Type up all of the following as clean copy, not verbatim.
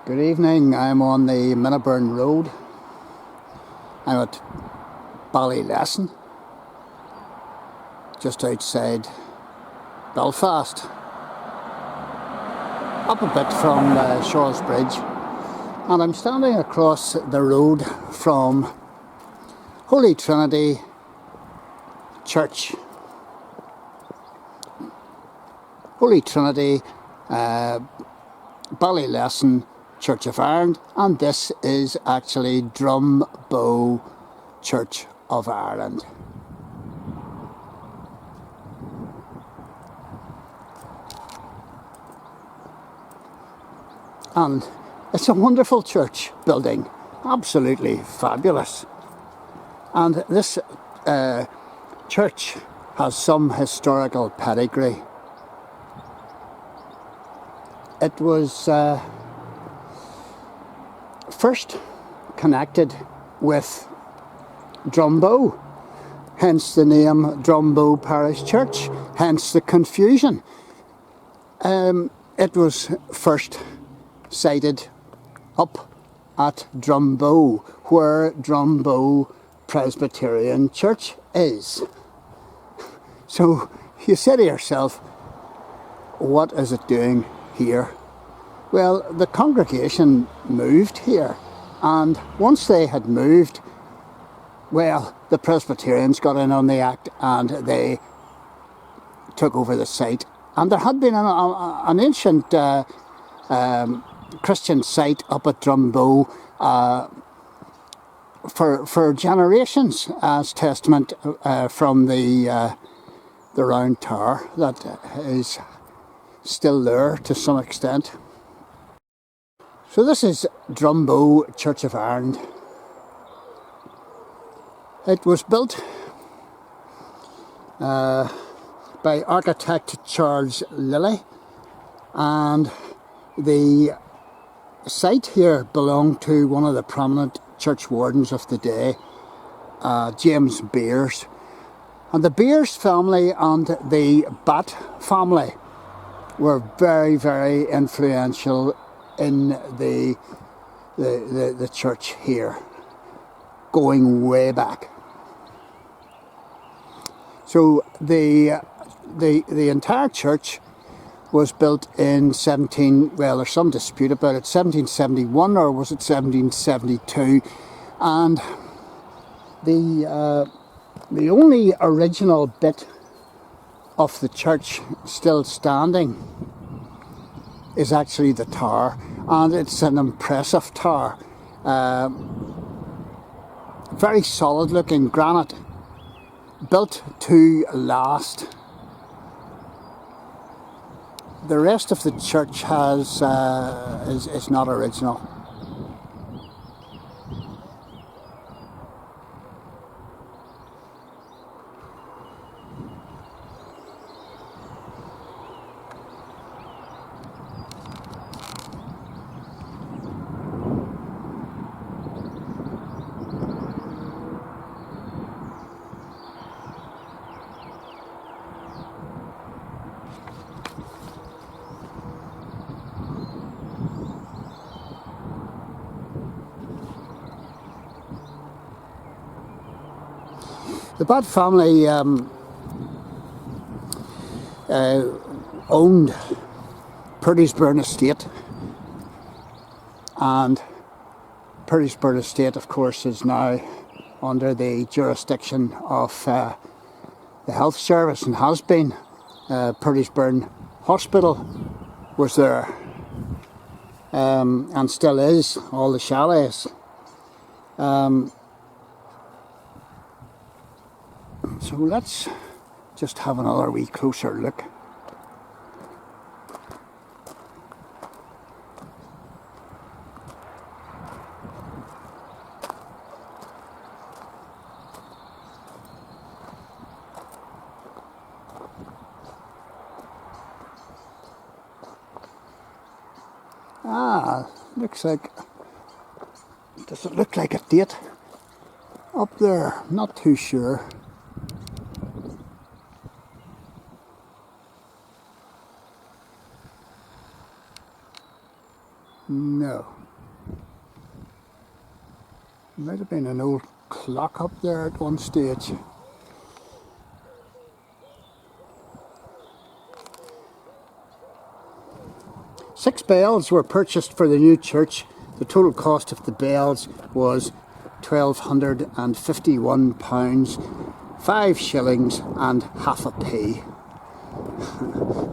Good evening. I'm on the Lisburn Road. I'm at Ballylesson, just outside Belfast, up a bit from Shaw's Bridge, and I'm standing across the road from Holy Trinity Church. Holy Trinity, Ballylesson Church of Ireland, and this is actually Drumbo Church of Ireland. And it's a wonderful church building, absolutely fabulous. And this church has some historical pedigree. It was first connected with Drumbo, hence the name Drumbo Parish Church, hence the confusion. It was first sited up at Drumbo, where Drumbo Presbyterian Church is. So you say to yourself, what is it doing here? Well, the congregation moved here, and once they had moved, well, the Presbyterians got in on the act and they took over the site. And there had been an ancient Christian site up at Drumbo for generations, as testament from the Round Tower that is still there to some extent. So this is Drumbo Church of Ireland. It was built by architect Charles Lily, and the site here belonged to one of the prominent church wardens of the day, James Beers. And the Beers family and the Batt family were very, very influential in the church here, going way back. So the entire church was built in there's some dispute about it, 1771 or was it 1772, and the only original bit of the church still standing is actually the tower, and it's an impressive tower, very solid looking granite, built to last. The rest of the church is not original. The Batt family owned Presbyterian estate, and Presbyterian estate, of course, is now under the jurisdiction of the health service, and has been. Presbyterian Hospital was there, and still is, all the chalets. So let's just have another wee closer look. Looks like, does it look like a date up there? Not too sure. No. Might have been an old clock up there at one stage. Six bells were purchased for the new church. The total cost of the bells was £1,251, 5 shillings and half a p.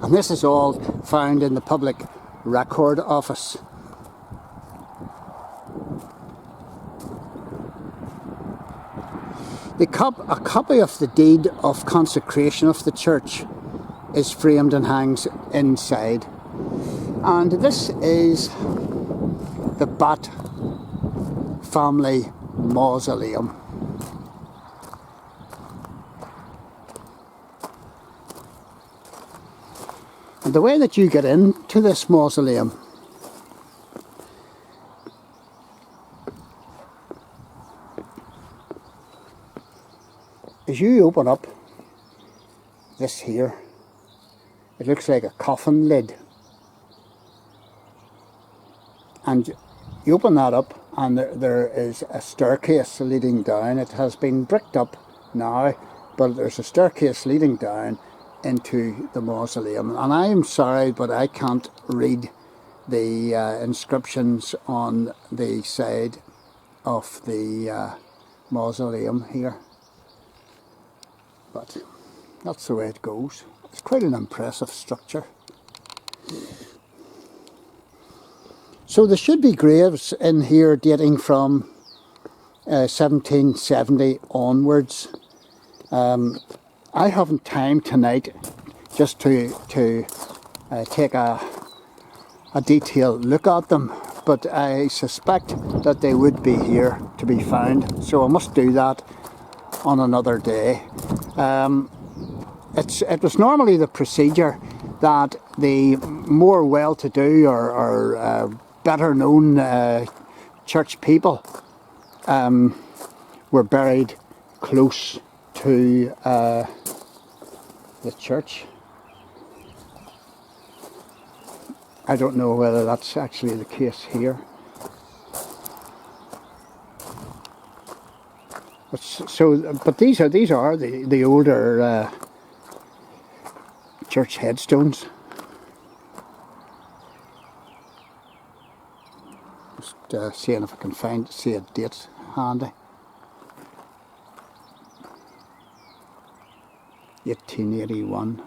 And this is all found in the Public Record Office. A copy of the deed of consecration of the church is framed and hangs inside. And this is the Batt Family Mausoleum. And the way that you get into this mausoleum is you open up this here. It looks like a coffin lid. And you open that up and there is a staircase leading down. It has been bricked up now, but there's a staircase leading down into the mausoleum. And I am sorry, but I can't read the inscriptions on the side of the mausoleum here. But that's the way it goes. It's quite an impressive structure. So there should be graves in here dating from 1770 onwards. I haven't time tonight just to take a detailed look at them, but I suspect that they would be here to be found, so I must do that on another day. It was normally the procedure that the more well-to-do or better known church people were buried close to the church. I don't know whether that's actually the case here. But these are the older church headstones. Just seeing if I can see a date handy. 1881.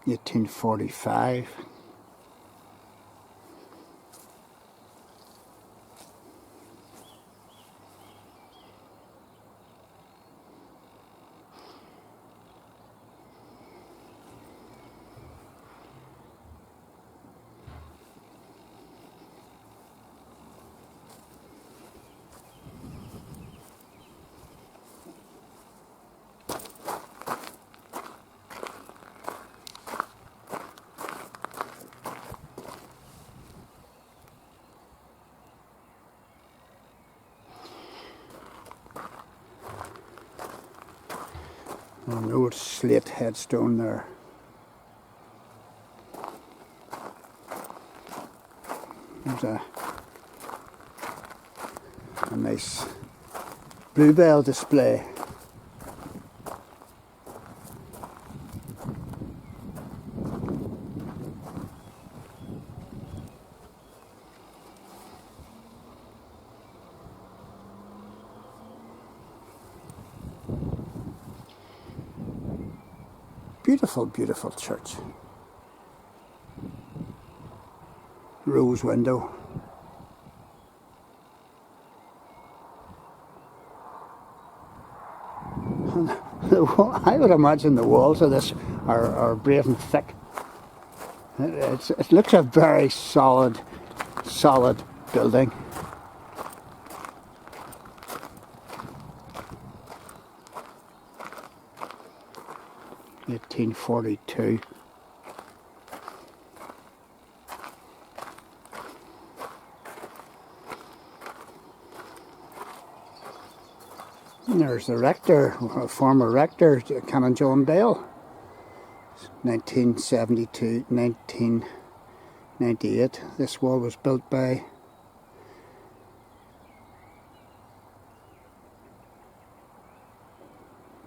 $1845. An old slate headstone there. There's a nice bluebell display. Beautiful, beautiful church. Rose window. I would imagine the walls of this are brave and thick. It looks a very solid building. 1842. And there's the rector, former rector, Canon John Bell, 1972, 1998. This wall was built by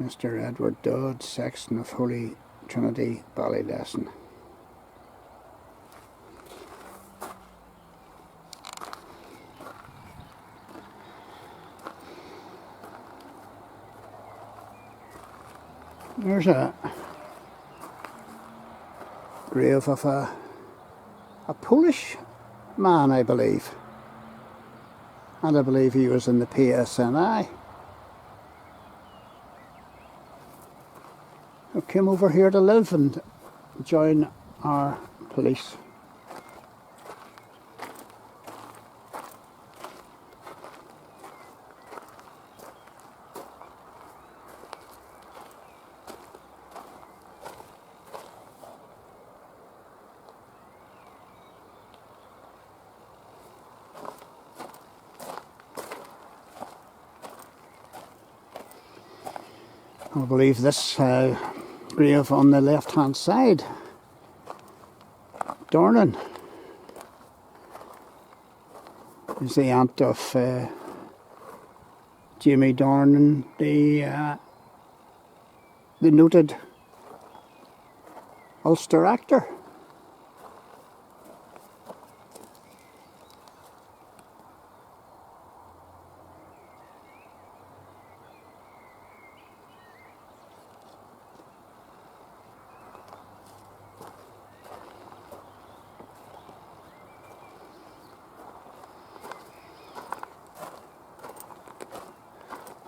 Mr. Edward Dodd, sexton of Holy Trinity, Ballylesson. There's a grave of a Polish man, I believe. And I believe he was in the PSNI. Who came over here to live and join our police. I believe this grave on the left hand side, Dornan, is the aunt of Jamie Dornan, the noted Ulster actor.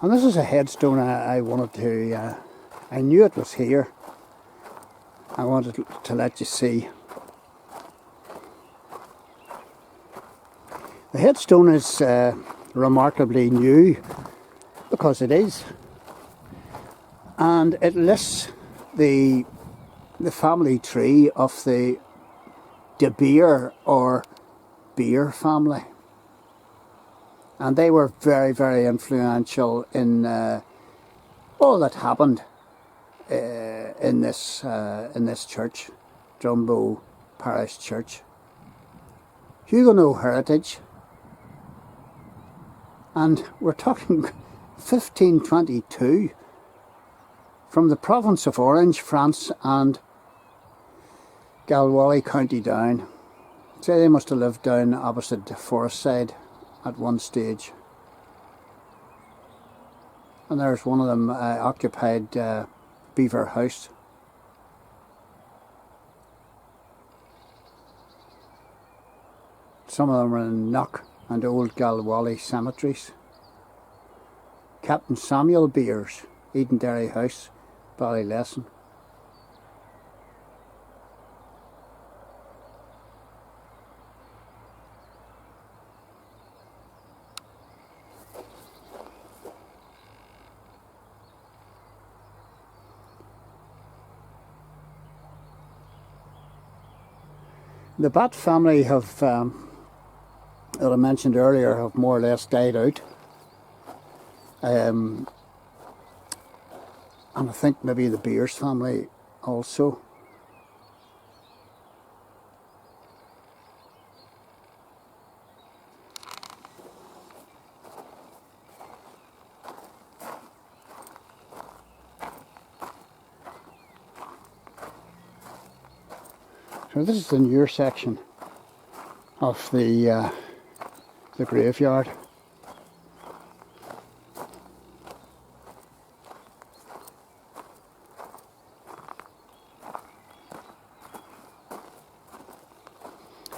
And this is a headstone I wanted to, I knew it was here. I wanted to let you see. The headstone is remarkably new, because it is. And it lists the family tree of the De Beer or Beer family. And they were very, very influential in all that happened in this church, Drumbo Parish Church. Huguenot heritage, and we're talking 1522 from the province of Orange, France, and Galway, County Down. So they must have lived down opposite the forest side at one stage. And there's one of them occupied Beaver House. Some of them are in Knock and Old Galway cemeteries. Captain Samuel Beers, Edenderry House, Ballylesson. The Batt family have, that I mentioned earlier, have more or less died out. And I think maybe the Beers family also. So this is the newer section of the graveyard.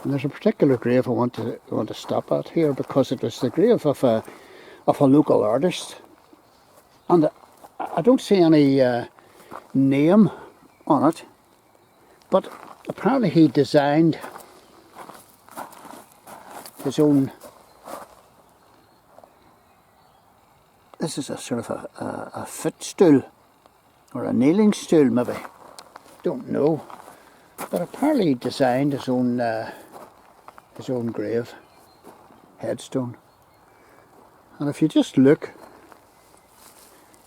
And there's a particular grave I want to stop at here, because it was the grave of a local artist, and I don't see any name on it, but apparently he designed his own. This is a sort of a footstool, or a kneeling stool maybe. don't know. But apparently he designed his own grave headstone. And if you just look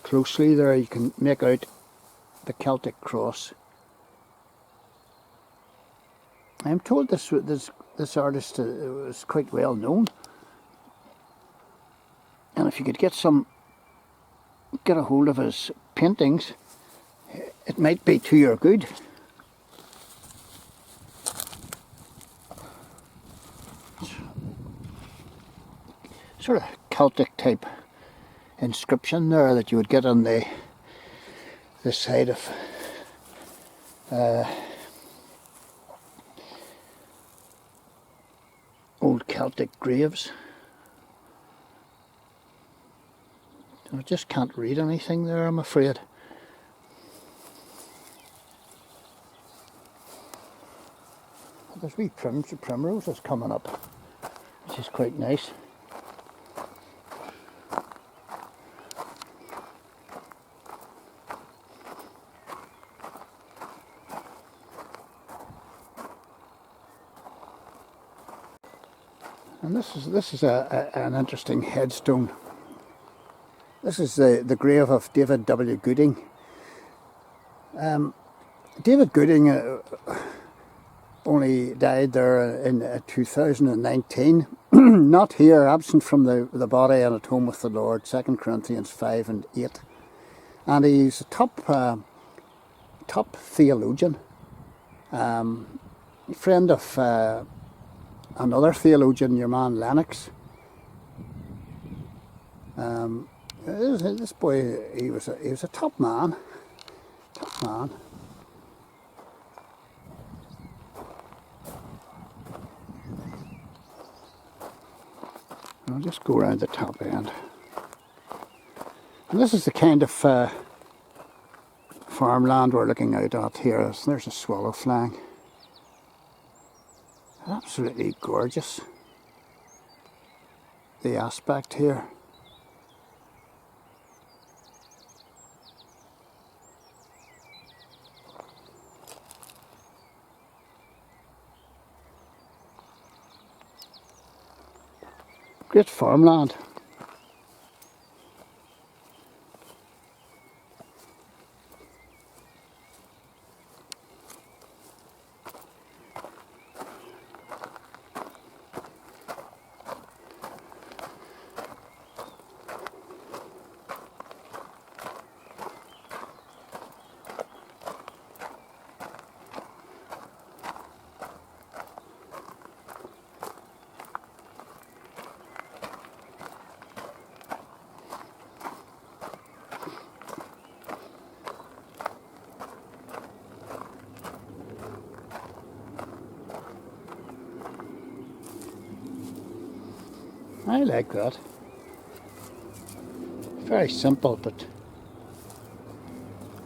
closely there, you can make out the Celtic cross. I'm told this artist was quite well known, and if you could get a hold of his paintings, it might be to your good. Sort of Celtic type inscription there that you would get on the side of old Celtic graves. I just can't read anything there, I'm afraid. There's wee primroses coming up, which is quite nice. And this is an interesting headstone. This is the grave of David W. Gooding. David Gooding only died there in 2019. Not here, absent from the body and at home with the Lord, 2 Corinthians 5 and 8. And he's a top theologian, friend of another theologian, your man Lennox. This boy, he was a top man. I'll just go around the top end. And this is the kind of farmland we're looking out at here. There's a swallow flying. Absolutely gorgeous, the aspect here. Great farmland. I like that. Very simple, but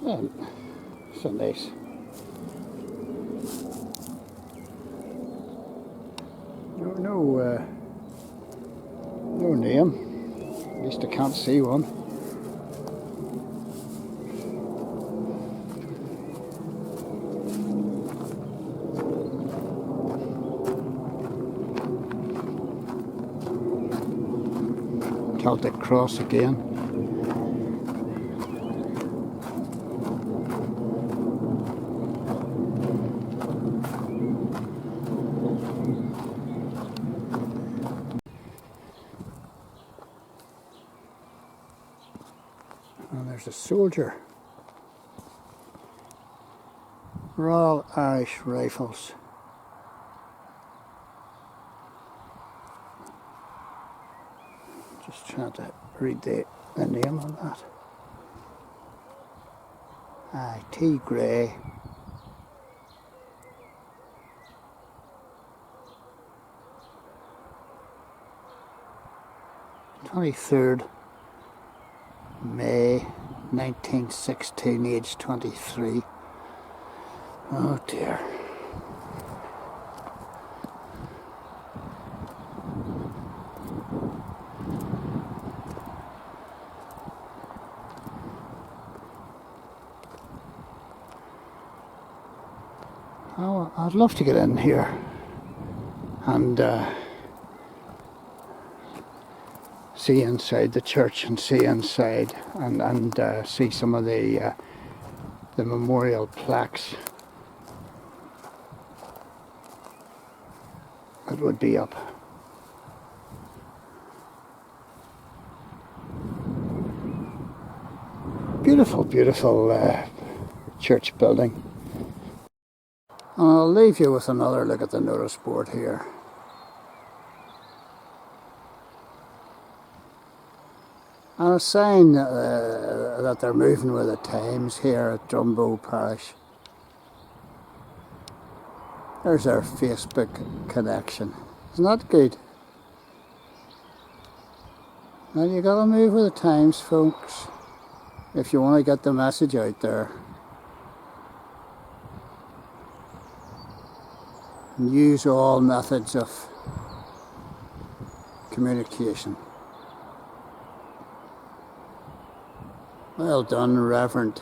so nice. No name. At least I can't see one. Celtic cross again. And there's a soldier. Royal Irish Rifles. Just trying to read the name on that. Aye, T. Gray. (23rd May 1916, age 23. Oh dear. Oh, I'd love to get in here and see inside the church and see inside and see some of the memorial plaques that would be up. Beautiful, beautiful church building. And I'll leave you with another look at the notice board here. And a sign that they're moving with the times here at Drumbo Parish. There's our Facebook connection. Isn't that good? Now you gotta move with the times, folks, if you want to get the message out there. And use all methods of communication. Well done, Reverend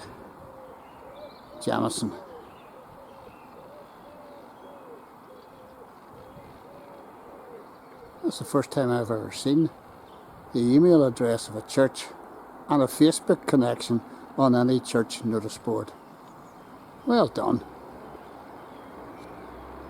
Jamison. That's the first time I've ever seen the email address of a church and a Facebook connection on any church notice board. Well done.